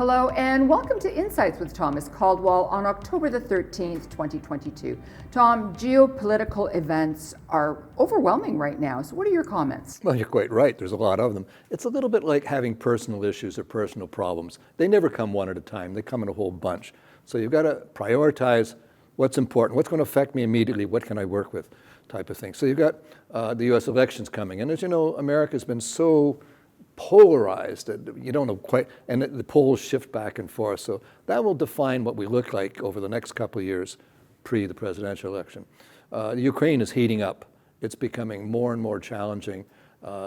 Hello and welcome to Insights with Thomas Caldwell on October the 13th, 2022. Tom, geopolitical events are overwhelming right now, so what are your comments? Well, you're quite right. There's a lot of them. It's a little bit like having personal issues or personal problems. They never come one at a time. They come in a whole bunch. So you've got to prioritize what's important, what's going to affect me immediately, what can I work with, type of thing. So you've got the U.S. elections coming. And as you know, America's been so polarized that you don't know quite, and the polls shift back and forth. So that will define what we look like over the next couple of years pre the presidential election. Ukraine is heating up. It's becoming more and more challenging.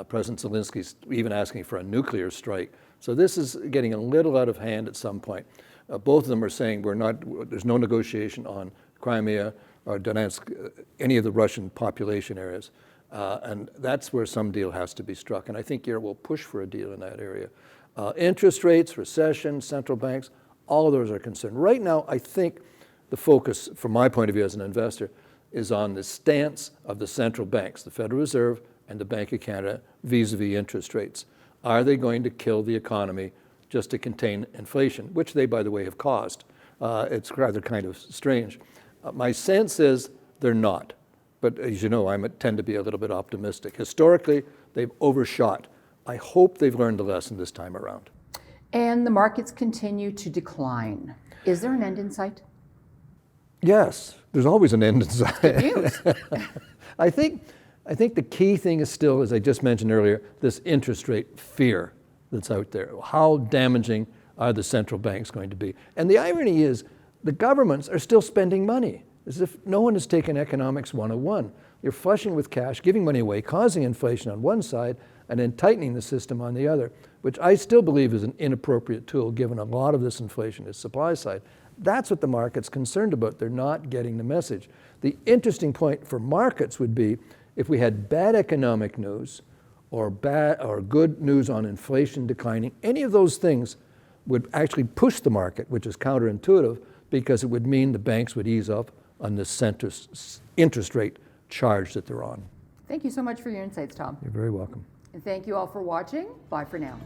President Zelensky's even asking for a nuclear strike. So this is getting a little out of hand at some point. Both of them are saying there's no negotiation on Crimea or Donetsk, any of the Russian population areas. And that's where some deal has to be struck. And I think Europe will push for a deal in that area. Interest rates, recession, central banks, all of those are concerned. Right now, I think the focus, from my point of view as an investor, is on the stance of the central banks, the Federal Reserve and the Bank of Canada, vis-a-vis interest rates. Are they going to kill the economy just to contain inflation, which they, by the way, have caused? It's rather kind of strange. My sense is they're not. But as you know, I tend to be a little bit optimistic. Historically, they've overshot. I hope they've learned the lesson this time around. And the markets continue to decline. Is there an end in sight? Yes, there's always an end in sight. Good news. I think the key thing is still, as I just mentioned earlier, this interest rate fear that's out there. How damaging are the central banks going to be? And the irony is the governments are still spending money, as if no one has taken economics 101. You're flushing with cash, giving money away, causing inflation on one side, and then tightening the system on the other, which I still believe is an inappropriate tool given a lot of this inflation is supply side. That's what the market's concerned about. They're not getting the message. The interesting point for markets would be if we had bad economic news or good news on inflation declining, any of those things would actually push the market, which is counterintuitive, because it would mean the banks would ease up on this interest rate charge that they're on. Thank you so much for your insights, Tom. You're very welcome. And thank you all for watching. Bye for now.